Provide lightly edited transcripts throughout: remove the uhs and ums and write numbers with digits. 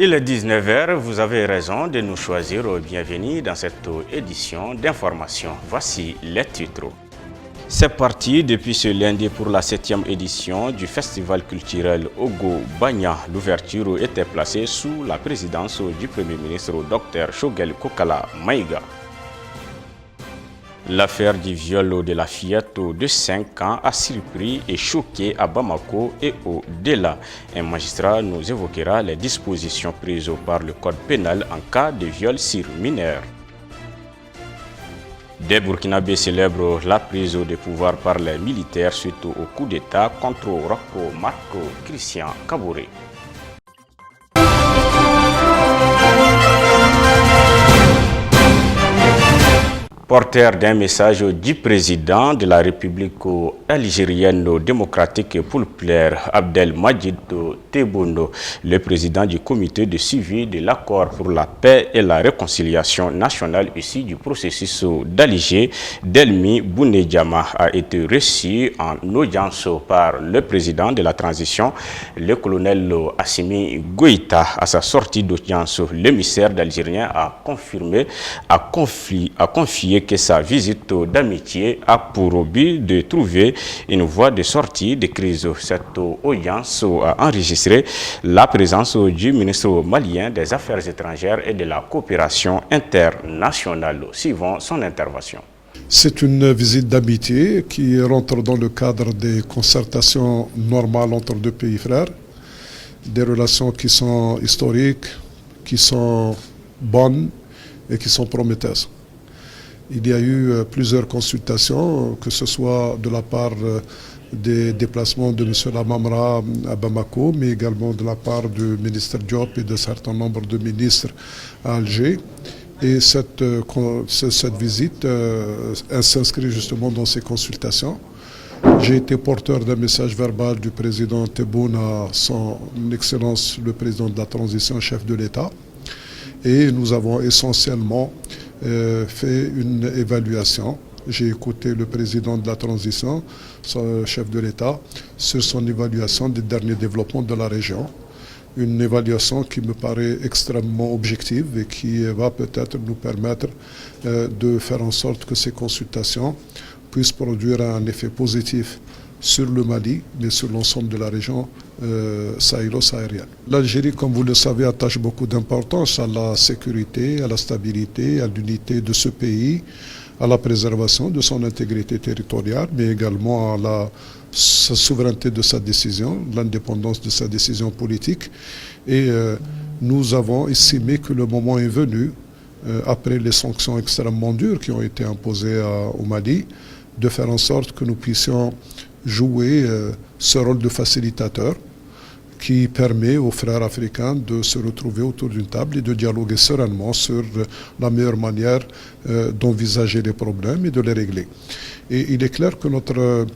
Il est 19h, vous avez raison de nous choisir. Bienvenue dans cette édition d'information. Voici les titres. C'est parti depuis ce lundi pour la 7e édition du festival culturel Ogo Bagna. L'ouverture était placée sous la présidence du Premier ministre Dr Shogel Kokala Maïga. L'affaire du viol de la fillette de 5 ans a surpris et choqué à Bamako et au-delà. Un magistrat nous évoquera les dispositions prises par le code pénal en cas de viol sur mineur. Des Burkinabés célèbrent la prise de pouvoir par les militaires suite au coup d'État contre Rocco Marco Christian Kaboré. Porteur d'un message du président de la République algérienne démocratique populaire Abdelmadjid Tebboune, le président du comité de suivi de l'accord pour la paix et la réconciliation nationale issu du processus d'Alger, Delmi Bounedjama, a été reçu en audience par le président de la transition, le colonel Assimi Goïta. À sa sortie d'audience, l'émissaire d'Algérien a confié que sa visite d'amitié a pour but de trouver une voie de sortie de crise. Cette audience a enregistré la présence du ministre malien des Affaires étrangères et de la coopération internationale. Suivons son intervention. C'est une visite d'amitié qui rentre dans le cadre des concertations normales entre deux pays frères, des relations qui sont historiques, qui sont bonnes et qui sont prometteuses. Il y a eu plusieurs consultations, que ce soit de la part des déplacements de M. Lamamra à Bamako, mais également de la part du ministre Diop et de certains nombres de ministres à Alger. Et cette visite s'inscrit justement dans ces consultations. J'ai été porteur d'un message verbal du président Tebboune à son Excellence le président de la transition, chef de l'État. Et nous avons essentiellement fait une évaluation. J'ai écouté le président de la transition, son chef de l'État, sur son évaluation des derniers développements de la région. Une évaluation qui me paraît extrêmement objective et qui va peut-être nous permettre de faire en sorte que ces consultations puissent produire un effet positif sur le Mali, mais sur l'ensemble de la région sahélo-saharienne. L'Algérie, comme vous le savez, attache beaucoup d'importance à la sécurité, à la stabilité, à l'unité de ce pays, à la préservation de son intégrité territoriale, mais également à la souveraineté de sa décision, l'indépendance de sa décision politique. Et nous avons estimé que le moment est venu, après les sanctions extrêmement dures qui ont été imposées au Mali, de faire en sorte que nous puissions jouer ce rôle de facilitateur qui permet aux frères africains de se retrouver autour d'une table et de dialoguer sereinement sur la meilleure manière d'envisager les problèmes et de les régler. Et il est clair que notre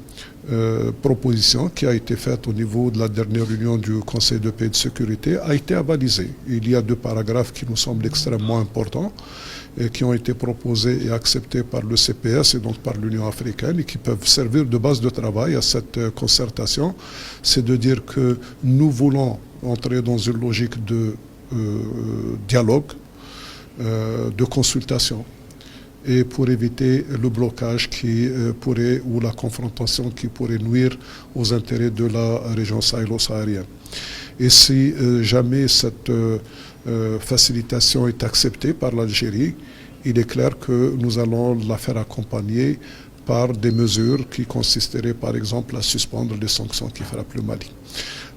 proposition qui a été faite au niveau de la dernière réunion du Conseil de paix et de sécurité a été avalisée. Il y a 2 paragraphes qui nous semblent extrêmement importants et qui ont été proposés et acceptés par le CPS et donc par l'Union africaine et qui peuvent servir de base de travail à cette concertation. C'est de dire que nous voulons entrer dans une logique de dialogue, de consultation, et pour éviter le blocage qui pourrait, ou la confrontation qui pourrait nuire aux intérêts de la région sahélo-saharienne. Et si jamais cette facilitation est acceptée par l'Algérie, il est clair que nous allons la faire accompagner par des mesures qui consisteraient par exemple à suspendre les sanctions qui frappent le Mali.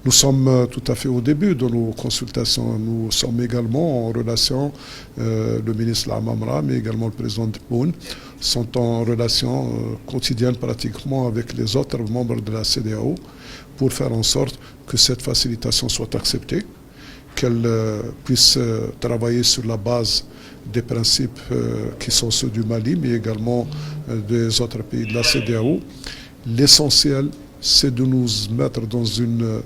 Nous sommes tout à fait au début de nos consultations. Nous sommes également en relation, le ministre Lamamra, mais également le président Tebboune, sont en relation quotidienne pratiquement avec les autres membres de la CEDEAO pour faire en sorte que cette facilitation soit acceptée, qu'elle puisse travailler sur la base des principes qui sont ceux du Mali, mais également des autres pays de la CEDEAO. L'essentiel, c'est de nous mettre dans une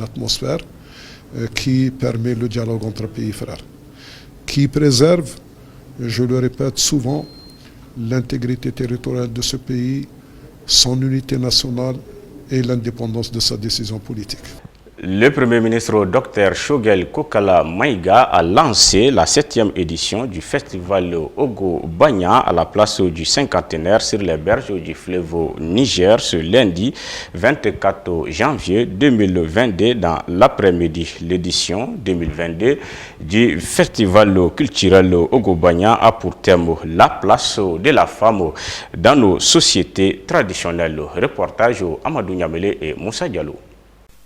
atmosphère qui permet le dialogue entre pays frères, qui préserve, je le répète souvent, l'intégrité territoriale de ce pays, son unité nationale et l'indépendance de sa décision politique. Le Premier ministre Dr Shogel Kokala Maïga a lancé la 7e édition du festival Ogo Banya à la place du cinquantenaire sur les berges du fleuve Niger ce lundi 24 janvier 2022 dans l'après-midi. L'édition 2022 du festival culturel Ogo Banya a pour thème la place de la femme dans nos sociétés traditionnelles. Reportage Amadou Niamele et Moussa Diallo.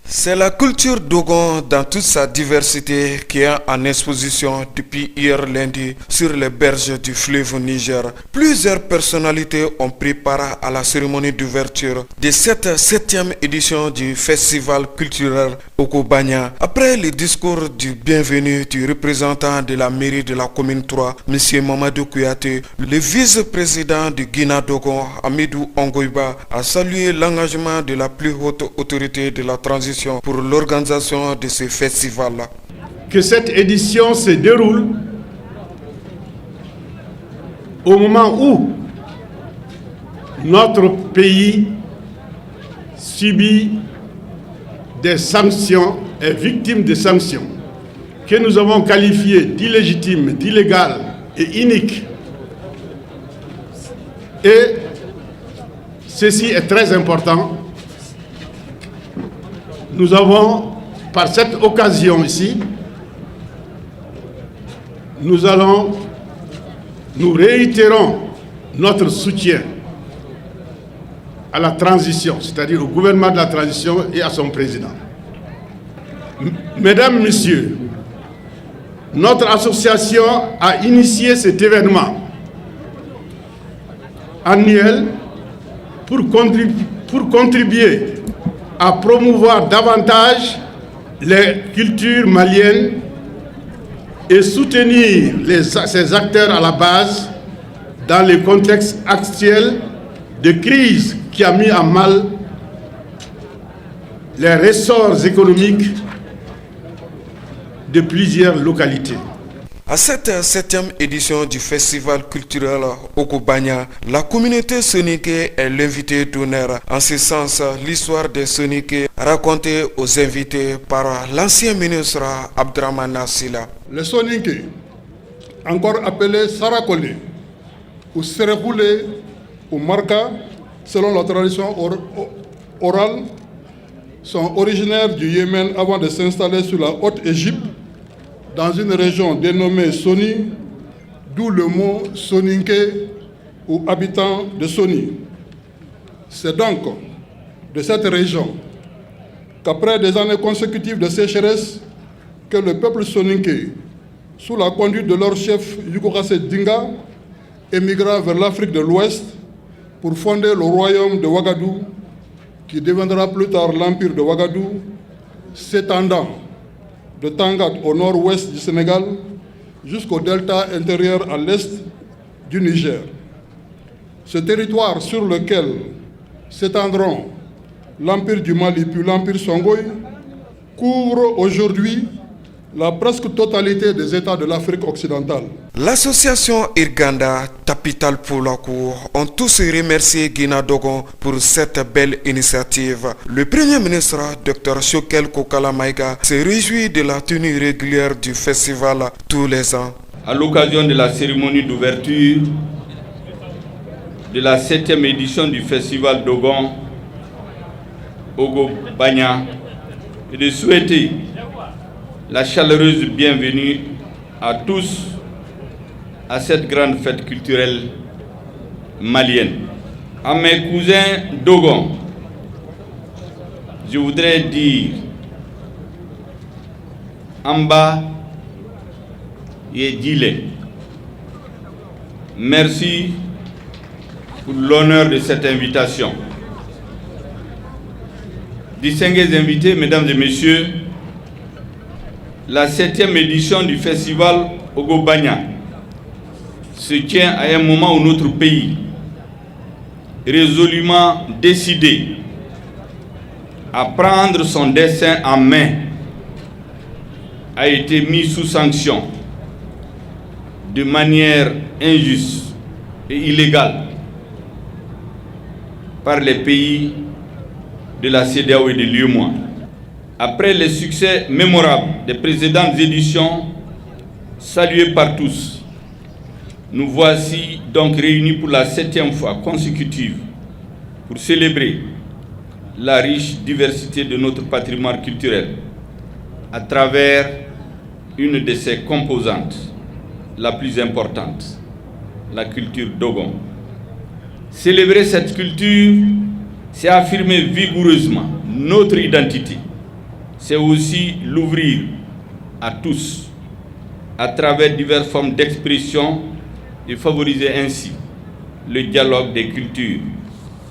C'est la culture Dogon dans toute sa diversité qui est en exposition depuis hier lundi sur les berges du fleuve Niger. Plusieurs personnalités ont pris part à la cérémonie d'ouverture de cette 7e édition du festival culturel Ogo Banya. Après le discours du bienvenu du représentant de la mairie de la commune 3, M. Mamadou Kouyaté, le vice-président du Guina Dogon, Amidou Ongoiba, a salué l'engagement de la plus haute autorité de la transition pour l'organisation de ce festival-là. Que cette édition se déroule au moment où notre pays subit des sanctions, est victime de sanctions que nous avons qualifiées d'illégitimes, d'illégales et iniques. Et ceci est très important. Nous avons, par cette occasion ici, nous réitérons notre soutien à la transition, c'est-à-dire au gouvernement de la transition et à son président. Mesdames, Messieurs, notre association a initié cet événement annuel pour contribuer à promouvoir davantage les cultures maliennes et soutenir ces acteurs à la base dans le contexte actuel de crise qui a mis à mal les ressorts économiques de plusieurs localités. À cette 7e édition du festival culturel Ogo Banya, la communauté soninké est l'invité d'honneur. En ce sens, l'histoire des soninké racontée aux invités par l'ancien ministre Abdraman Nassila. Les soninké, encore appelés Sarakole, ou Serekoulé, ou Marka, selon la tradition orale, sont originaires du Yémen avant de s'installer sur la Haute-Égypte, dans une région dénommée Soni, d'où le mot Soninké ou habitant de Soni. C'est donc de cette région qu'après des années consécutives de sécheresse, que le peuple soninké, sous la conduite de leur chef Yugorase Dinga, émigra vers l'Afrique de l'Ouest pour fonder le royaume de Ouagadougou, qui deviendra plus tard l'empire de Ouagadougou, s'étendant de Tangat au nord-ouest du Sénégal jusqu'au delta intérieur à l'est du Niger. Ce territoire sur lequel s'étendront l'empire du Mali puis l'empire Songhai couvre aujourd'hui la presque totalité des États de l'Afrique occidentale. L'association Irganda, Tapital Poulakou ont tous remercié Guina Dogon pour cette belle initiative. Le Premier ministre, Dr Shogel Kokala Maïga, se réjouit de la tenue régulière du festival tous les ans. À l'occasion de la cérémonie d'ouverture de la 7e édition du festival Dogon Ogo Banya, et de souhaiter la chaleureuse bienvenue à tous à cette grande fête culturelle malienne. À mes cousins Dogon, je voudrais dire Amba et Dile, merci pour l'honneur de cette invitation. Distingués invités, mesdames et messieurs, la 7e édition du festival Ogo Banya se tient à un moment où notre pays, résolument décidé à prendre son destin en main, a été mis sous sanction de manière injuste et illégale par les pays de la CEDEAO et de l'UEMOA. Après les succès mémorables des précédentes éditions, salués par tous, nous voici donc réunis pour la 7e fois consécutive pour célébrer la riche diversité de notre patrimoine culturel à travers une de ses composantes, la plus importante, la culture Dogon. Célébrer cette culture, c'est affirmer vigoureusement notre identité. C'est aussi l'ouvrir à tous, à travers diverses formes d'expression et favoriser ainsi le dialogue des cultures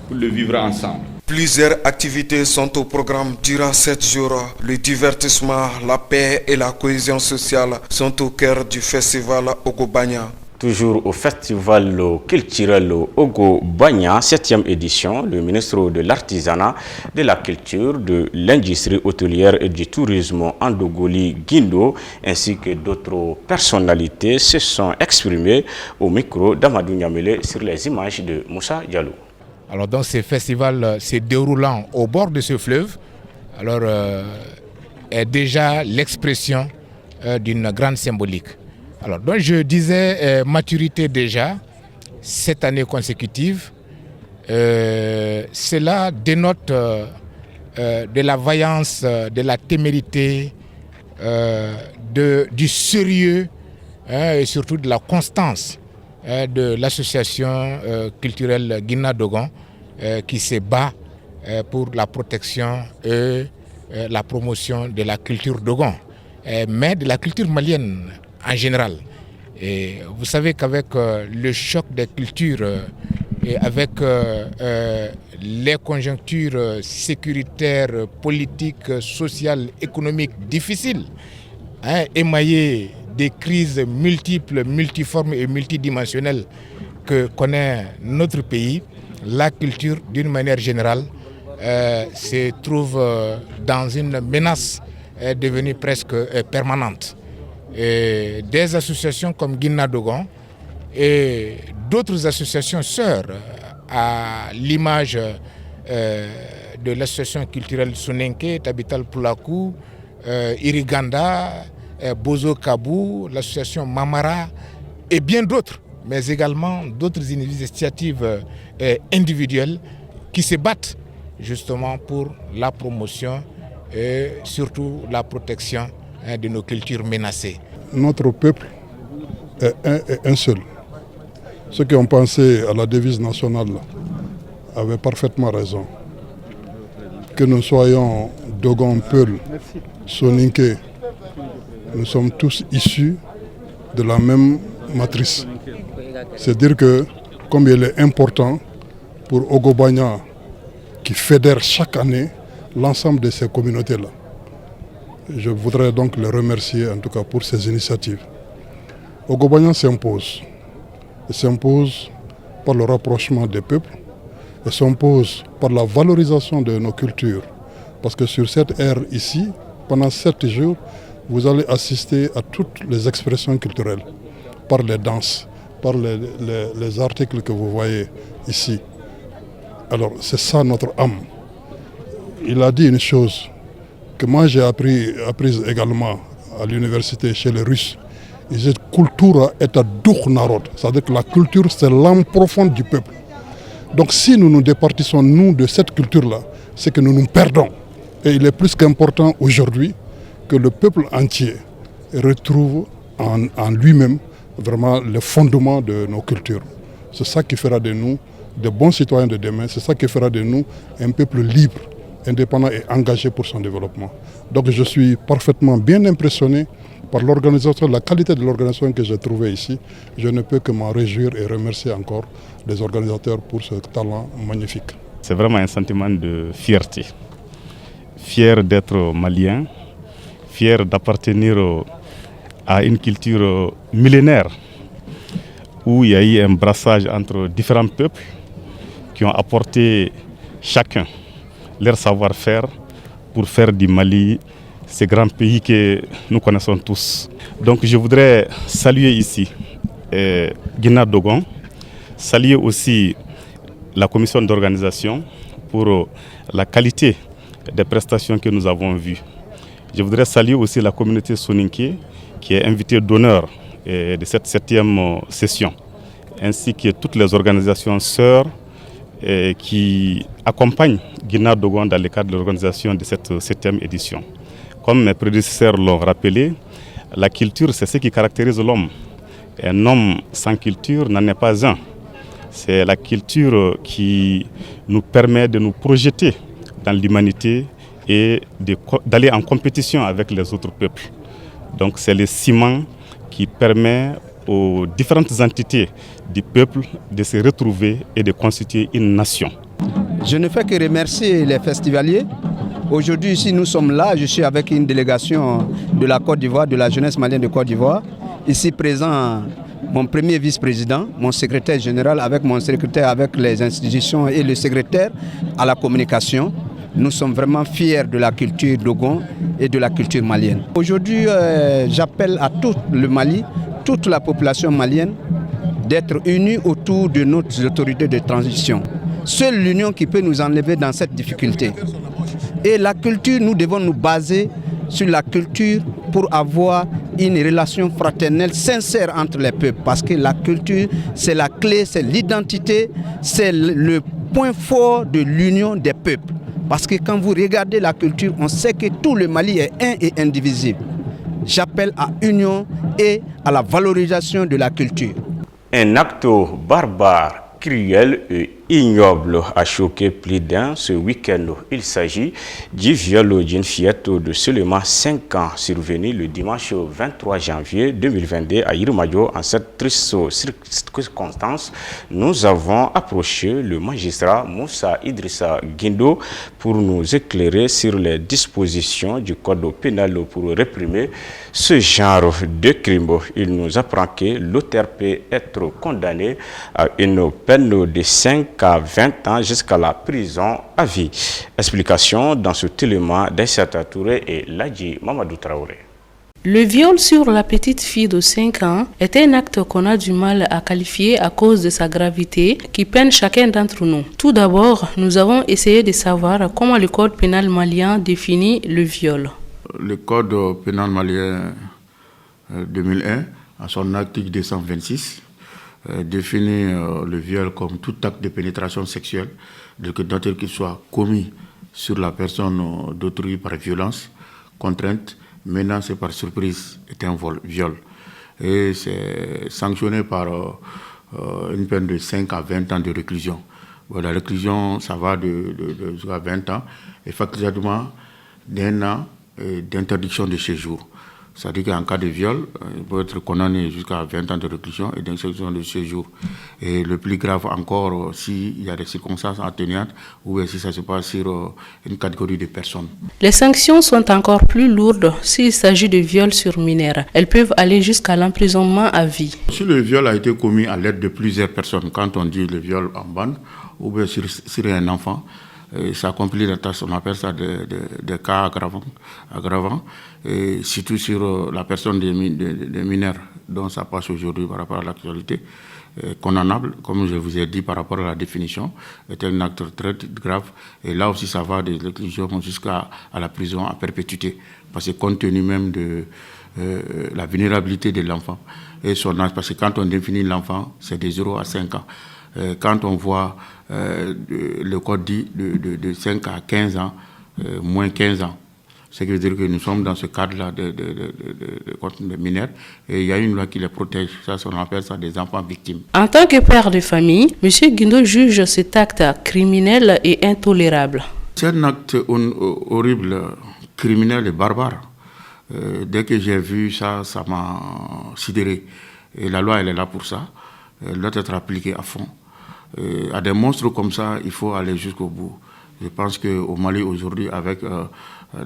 pour le vivre ensemble. Plusieurs activités sont au programme durant 7 jours. Le divertissement, la paix et la cohésion sociale sont au cœur du festival Ogobanya. Toujours au festival culturel Ogobanya, 7e édition, le ministre de l'Artisanat, de la Culture, de l'Industrie hôtelière et du Tourisme Andogoli Guindo, ainsi que d'autres personnalités se sont exprimées au micro d'Amadou Niamele sur les images de Moussa Diallo. Alors donc ce festival se déroulant au bord de ce fleuve, est déjà l'expression d'une grande symbolique. Alors donc je disais maturité déjà, 7 années consécutives, cela dénote de la vaillance, de la témérité, du sérieux et surtout de la constance de l'association culturelle Guina Dogon qui se bat pour la protection et la promotion de la culture Dogon, mais de la culture malienne en général. Et vous savez qu'avec le choc des cultures et avec les conjonctures sécuritaires, politiques, sociales, économiques difficiles, émaillées des crises multiples, multiformes et multidimensionnelles que connaît notre pays, la culture d'une manière générale se trouve dans une menace devenue presque permanente. Et des associations comme Guina Dogon et d'autres associations sœurs, à l'image de l'association culturelle Sonenke, Tabital Poulakou, Iriganda, Bozo Kabou, l'association Mamara et bien d'autres, mais également d'autres initiatives individuelles qui se battent justement pour la promotion et surtout la protection de nos cultures menacées. Notre peuple est un seul. Ceux qui ont pensé à la devise nationale avaient parfaitement raison. Que nous soyons Dogon, Peul, Soninké, nous sommes tous issus de la même matrice. C'est-à-dire que, comme il est important pour Ogobanya, qui fédère chaque année l'ensemble de ces communautés-là, je voudrais donc les remercier en tout cas pour ces initiatives. Ogobanya s'impose. Il s'impose par le rapprochement des peuples. Il s'impose par la valorisation de nos cultures. Parce que sur cette ère ici, pendant 7 jours, vous allez assister à toutes les expressions culturelles, par les danses, par les articles que vous voyez ici. Alors c'est ça notre âme. Il a dit une chose que moi j'ai apprise également à l'université chez les Russes. Il dit « Kultura est un duch narod », c'est-à-dire que la culture c'est l'âme profonde du peuple. Donc si nous nous départissons nous de cette culture-là, c'est que nous nous perdons. Et il est plus qu'important aujourd'hui que le peuple entier retrouve en lui-même vraiment le fondement de nos cultures. C'est ça qui fera de nous de bons citoyens de demain, c'est ça qui fera de nous un peuple libre, indépendant et engagé pour son développement. Donc je suis parfaitement bien impressionné par l'organisation, la qualité de l'organisation que j'ai trouvée ici. Je ne peux que m'en réjouir et remercier encore les organisateurs pour ce talent magnifique. C'est vraiment un sentiment de fierté. Fier d'être malien, fier d'appartenir à une culture millénaire où il y a eu un brassage entre différents peuples qui ont apporté chacun leur savoir-faire pour faire du Mali ce grand pays que nous connaissons tous. Donc je voudrais saluer ici Guina Dogon, saluer aussi la commission d'organisation pour la qualité des prestations que nous avons vues. Je voudrais saluer aussi la communauté soninké qui est invitée d'honneur de cette 7e session, ainsi que toutes les organisations sœurs qui accompagnent Guinna Dogon dans le cadre de l'organisation de cette 7e édition. Comme mes prédécesseurs l'ont rappelé, la culture, c'est ce qui caractérise l'homme. Un homme sans culture n'en est pas un. C'est la culture qui nous permet de nous projeter dans l'humanité et d'aller en compétition avec les autres peuples. Donc c'est le ciment qui permet aux différentes entités du peuple de se retrouver et de constituer une nation. Je ne fais que remercier les festivaliers. Aujourd'hui, ici, nous sommes là. Je suis avec une délégation de la Côte d'Ivoire, de la jeunesse malienne de Côte d'Ivoire. Ici présent, mon premier vice-président, mon secrétaire général, avec mon secrétaire, avec les institutions et le secrétaire à la communication. Nous sommes vraiment fiers de la culture Dogon et de la culture malienne. Aujourd'hui, j'appelle à tout le Mali, toute la population malienne, d'être unis autour de nos autorités de transition. Seule l'union qui peut nous enlever dans cette difficulté. Et la culture, nous devons nous baser sur la culture pour avoir une relation fraternelle sincère entre les peuples. Parce que la culture, c'est la clé, c'est l'identité, c'est le point fort de l'union des peuples. Parce que quand vous regardez la culture, on sait que tout le Mali est un et indivisible. J'appelle à l'union et à la valorisation de la culture. Un acte barbare, cruel et ignoble a choqué plus d'un ce week-end. Il s'agit du viol d'une fillette de seulement 5 ans survenu le dimanche 23 janvier 2022 à Yirmadio. En cette triste circonstance, nous avons approché le magistrat Moussa Idrissa Guindo pour nous éclairer sur les dispositions du code pénal pour réprimer ce genre de crime. Il nous apprend que l'auteur peut être condamné à une peine de 5 à 20 ans jusqu'à la prison à vie. Explication dans ce élément d'Aïssata Touré et Ladji Mamadou Traoré. Le viol sur la petite fille de 5 ans est un acte qu'on a du mal à qualifier à cause de sa gravité qui peine chacun d'entre nous. Tout d'abord, nous avons essayé de savoir comment le code pénal malien définit le viol. Le code pénal malien 2001, à son article 226, définit le viol comme tout acte de pénétration sexuelle, de tel qu'il soit commis sur la personne d'autrui par violence, contrainte, menace et par surprise, est un viol. Et c'est sanctionné par une peine de 5 à 20 ans de réclusion. Bon, la réclusion, ça va jusqu'à 20 ans, et facultativement d'1 an d'interdiction de séjour. C'est-à-dire qu'en cas de viol, il peut être condamné jusqu'à 20 ans de réclusion et d'interdiction de séjour. Et le plus grave encore, s'il y a des circonstances atténuantes ou si ça se passe sur une catégorie de personnes. Les sanctions sont encore plus lourdes s'il s'agit de viols sur mineurs. Elles peuvent aller jusqu'à l'emprisonnement à vie. Si le viol a été commis à l'aide de plusieurs personnes, quand on dit le viol en bande ou bien sur un enfant, ça accomplit la tâche, on appelle ça des cas aggravants, et surtout sur la personne des mineurs, dont ça passe aujourd'hui par rapport à l'actualité, condamnable, comme je vous ai dit par rapport à la définition, est un acte très grave, et là aussi ça va de l'exclusion jusqu'à la prison à perpétuité, parce que compte tenu même de la vulnérabilité de l'enfant et son âge, parce que quand on définit l'enfant, c'est de 0 à 5 ans. Quand on voit le code dit de 5 à 15 ans, moins 15 ans, ce qui veut dire que nous sommes dans ce cadre-là de mineurs et il y a une loi qui les protège. Ça, on appelle ça des enfants victimes. En tant que père de famille, M. Guindo juge cet acte criminel et intolérable. C'est un acte horrible, criminel et barbare. Dès que j'ai vu ça, ça m'a sidéré. Et la loi, elle est là pour ça. Elle doit être appliquée à fond. À des monstres comme ça, il faut aller jusqu'au bout. Je pense qu'au Mali aujourd'hui, avec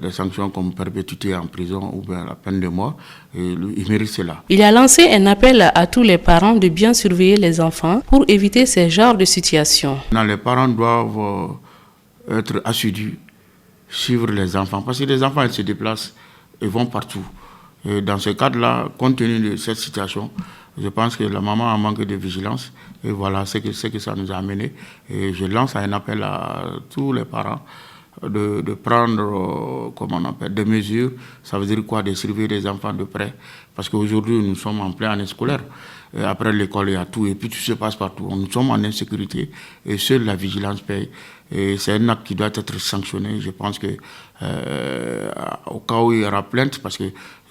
des sanctions comme perpétuité en prison ou bien la peine de mort, il mérite cela. Il a lancé un appel à tous les parents de bien surveiller les enfants pour éviter ces genres de situations. Les parents doivent être assidus, suivre les enfants, parce que les enfants ils se déplacent et vont partout. Et dans ce cadre-là, compte tenu de cette situation, je pense que la maman a manqué de vigilance et voilà ce que ça nous a amené. Et je lance un appel à tous les parents de prendre des mesures. Ça veut dire quoi? De surveiller les enfants de près. Parce qu'aujourd'hui, nous sommes en pleine année scolaire. Après l'école, il y a tout. Et puis tout se passe partout. Nous sommes en insécurité. Et seule la vigilance paye. Et c'est un acte qui doit être sanctionné. Je pense que au cas où il y aura plainte, parce que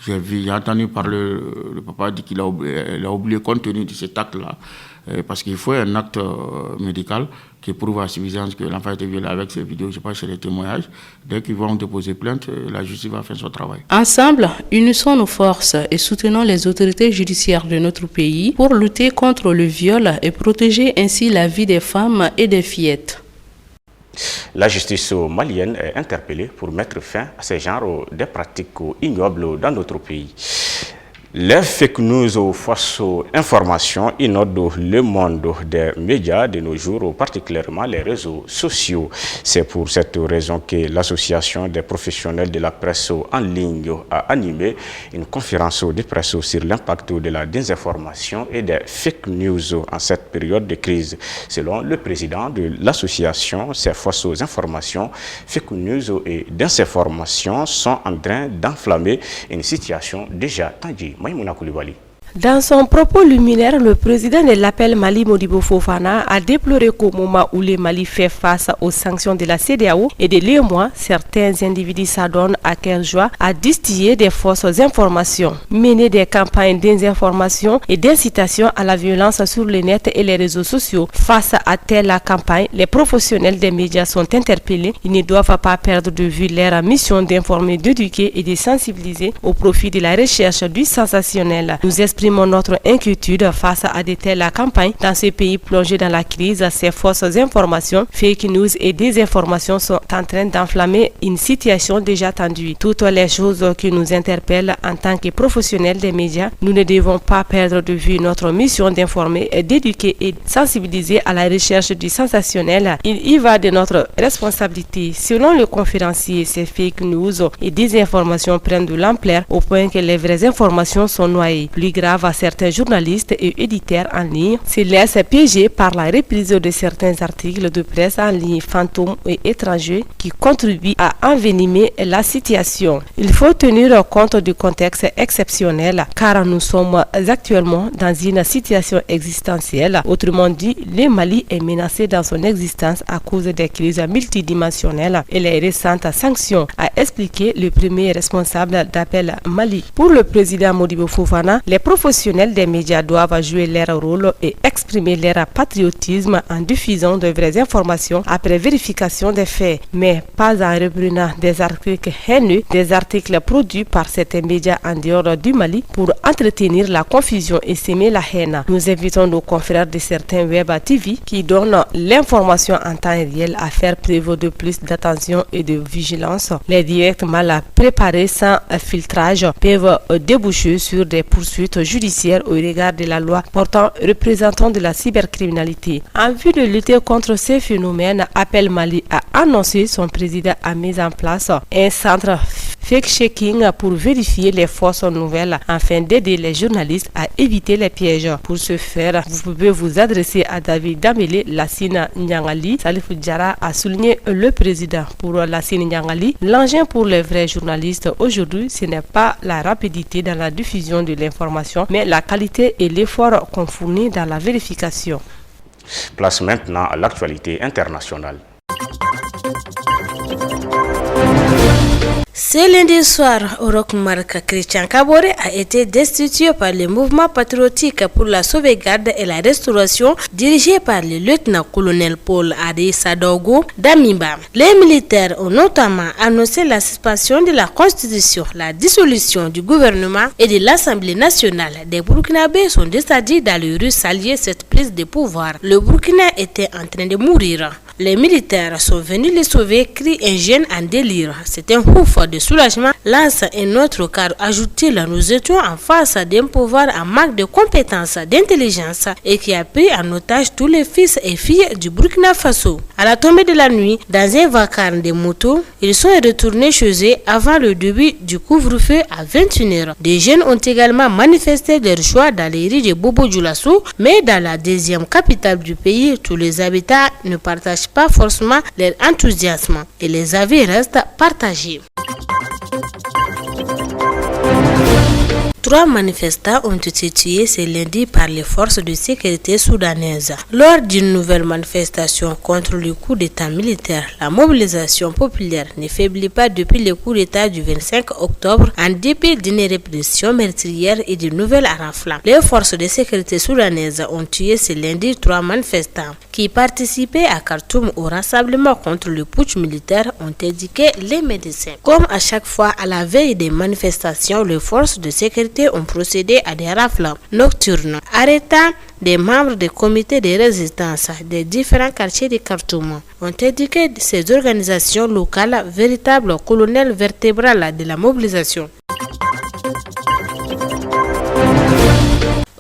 j'ai entendu parler, le papa dit qu'il a oublié compte tenu de cet acte-là. Parce qu'il faut un acte médical qui prouve à suffisance que l'enfant a été violé avec ces vidéos. Je pense que c'est les témoignages. Dès qu'ils vont déposer plainte, la justice va faire son travail. Ensemble, unissons nos forces et soutenons les autorités judiciaires de notre pays pour lutter contre le viol et protéger ainsi la vie des femmes et des fillettes. La justice malienne est interpellée pour mettre fin à ce genre de pratiques ignobles dans notre pays. Les fake news aux fausses informations inondent le monde des médias de nos jours, particulièrement les réseaux sociaux. C'est pour cette raison que l'Association des professionnels de la presse en ligne a animé une conférence de presse sur l'impact de la désinformation et des fake news en cette période de crise. Selon le président de l'association, ces fausses informations, fake news et désinformation sont en train d'enflammer une situation déjà tendue. Maïmouna Koulibaly. Dans son propos luminaire, le président de l'appel Mali Modibo Fofana a déploré qu'au moment où le Mali fait face aux sanctions de la CEDEAO et de l'UEMOA, certains individus s'adonnent à cœur joie à distiller des fausses informations, mener des campagnes désinformation et d'incitation à la violence sur le net et les réseaux sociaux. Face à telle campagne, les professionnels des médias sont interpellés. Ils ne doivent pas perdre de vue leur mission d'informer, d'éduquer et de sensibiliser au profit de la recherche du sensationnel. Nous exprimons notre inquiétude face à de telles campagnes dans ce pays plongé dans la crise. Ces fausses informations, fake news et désinformations sont en train d'enflammer une situation déjà tendue. Toutes les choses qui nous interpellent en tant que professionnels des médias, nous ne devons pas perdre de vue notre mission d'informer, d'éduquer et de sensibiliser à la recherche du sensationnel. Il y va de notre responsabilité. Selon le conférencier, ces fake news et désinformations prennent de l'ampleur au point que les vraies informations sont noyées. Plus grave, certains journalistes et éditeurs en ligne se laissent piéger par la reprise de certains articles de presse en ligne fantômes et étrangers qui contribuent à envenimer la situation. Il faut tenir compte du contexte exceptionnel car nous sommes actuellement dans une situation existentielle. Autrement dit, le Mali est menacé dans son existence à cause des crises multidimensionnelles et les récentes sanctions, a expliqué le premier responsable d'Appel Mali. Pour le président Modibo Fofana, les professionnels des médias doivent jouer leur rôle et exprimer leur patriotisme en diffusant de vraies informations après vérification des faits, mais pas en reprenant des articles haineux, des articles produits par certains médias en dehors du Mali pour entretenir la confusion et semer la haine. Nous invitons nos confrères de certains web TV qui donnent l'information en temps réel à faire preuve de plus d'attention et de vigilance. Les directs mal préparés sans filtrage peuvent déboucher sur des poursuites judiciaire au regard de la loi portant représentant de la cybercriminalité. En vue de lutter contre ces phénomènes, Appel Mali a annoncé son président a mis en place un centre fact-checking pour vérifier les fausses nouvelles afin d'aider les journalistes à éviter les pièges. Pour ce faire, vous pouvez vous adresser à David Damele, Lassine Nyangali. Salifou Diarra a souligné le président. Pour Lassine Nyangali, l'engin pour les vrais journalistes aujourd'hui, ce n'est pas la rapidité dans la diffusion de l'information, mais la qualité et l'effort qu'on fournit dans la vérification. Place maintenant à l'actualité internationale. Ce lundi soir, Orokmark Christian Kabore a été destitué par le mouvement patriotique pour la sauvegarde et la restauration dirigé par le lieutenant-colonel Paul Adi Sadogo d'Amimba. Les militaires ont notamment annoncé la suspension de la constitution, la dissolution du gouvernement et de l'Assemblée nationale. Des Burkinabés sont descendus dans les rues saluer cette prise de pouvoir. Le Burkina était en train de mourir. Les militaires sont venus les sauver, crie un jeune en délire. C'est un ouf de soulagement, lance un autre car, ajoute-t-il, nous étions en face d'un pouvoir en manque de compétences, d'intelligence et qui a pris en otage tous les fils et filles du Burkina Faso. À la tombée de la nuit, dans un vacarme de motos, ils sont retournés chez eux avant le début du couvre-feu à 21h. Des jeunes ont également manifesté leur choix dans les rues de Bobo Dioulasso, mais dans la deuxième capitale du pays, tous les habitants ne partagent pas forcément leur enthousiasme et les avis restent partagés. 3 manifestants ont été tués ce lundi par les forces de sécurité soudanaises. Lors d'une nouvelle manifestation contre le coup d'État militaire, la mobilisation populaire ne faiblit pas depuis le coup d'État du 25 octobre en dépit d'une répression meurtrière et de nouvelles rafles. Les forces de sécurité soudanaises ont tué ce lundi 3 manifestants qui participaient à Khartoum au rassemblement contre le putsch militaire, ont indiqué les médecins. Comme à chaque fois à la veille des manifestations, les forces de sécurité ont procédé à des rafles nocturnes, arrêtant des membres des comités de résistance des différents quartiers de Khartoum, ont indiqué ces organisations locales, véritables colonnes vertébrales de la mobilisation.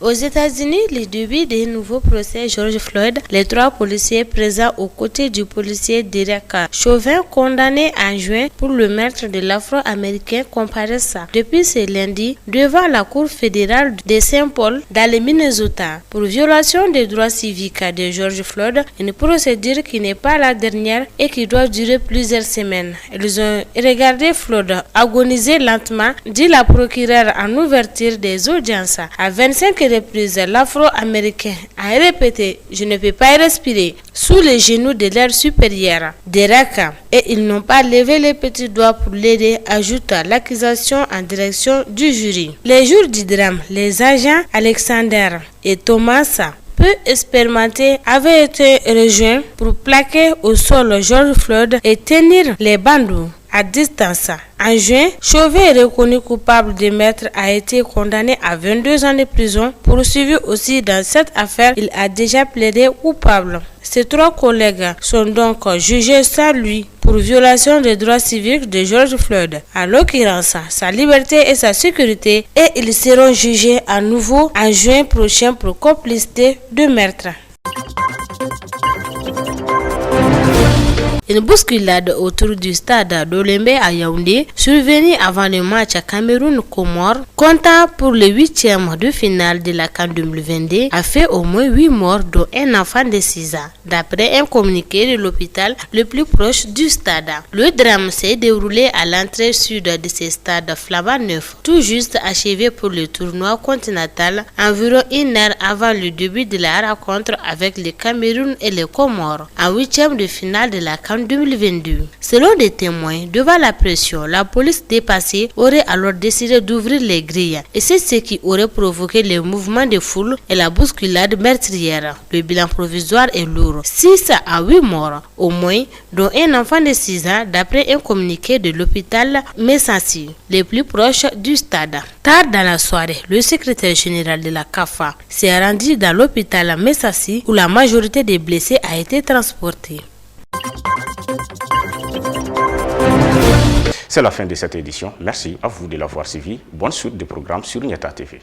Aux États-Unis, le début des nouveaux procès George Floyd, les 3 policiers présents aux côtés du policier Derek Chauvin, condamné en juin pour le meurtre de l'Afro-Américain, comparaissent depuis ce lundi devant la Cour fédérale de Saint-Paul dans le Minnesota pour violation des droits civiques de George Floyd, une procédure qui n'est pas la dernière et qui doit durer plusieurs semaines. Ils ont regardé Floyd agoniser lentement, dit la procureure en ouverture des audiences. À 25 reprises, l'Afro-Américain a répété « Je ne peux pas respirer » sous les genoux de leur supérieur, Derek, et ils n'ont pas levé les petits doigts pour l'aider, ajoute l'accusation en direction du jury. Les jours du drame, les agents Alexander et Thomas, peu expérimentés, avaient été rejoints pour plaquer au sol George Floyd et tenir les bandeaux à distance. En juin, Chauvin, reconnu coupable de meurtre, a été condamné à 22 ans de prison. Poursuivi aussi dans cette affaire, il a déjà plaidé coupable. Ses 3 collègues sont donc jugés sans lui pour violation des droits civiques de George Floyd, à l'occurrence sa liberté et sa sécurité, et ils seront jugés à nouveau en juin prochain pour complicité de meurtre. Une bousculade autour du stade d'Olembe à Yaoundé, survenue avant le match à Cameroun-Comores, comptant pour le 8e de finale de la CAN 2022, a fait au moins 8 morts, dont un enfant de 6 ans, d'après un communiqué de l'hôpital le plus proche du stade. Le drame s'est déroulé à l'entrée sud de ce stade flambant neuf, tout juste achevé pour le tournoi continental, environ 1 heure avant le début de la rencontre avec le Cameroun et les Comores, en 8e de finale de la CAN 2022. Selon des témoins, devant la pression, la police dépassée aurait alors décidé d'ouvrir les grilles, et c'est ce qui aurait provoqué le mouvement de foule et la bousculade meurtrière. Le bilan provisoire est lourd, 6 à 8 morts au moins, dont un enfant de 6 ans, d'après un communiqué de l'hôpital Messassi, le plus proche du stade. Tard dans la soirée, le secrétaire général de la CAFA s'est rendu dans l'hôpital Messassi où la majorité des blessés a été transportée. C'est la fin de cette édition. Merci à vous de l'avoir suivi. Bonne suite de programmes sur Nieta TV.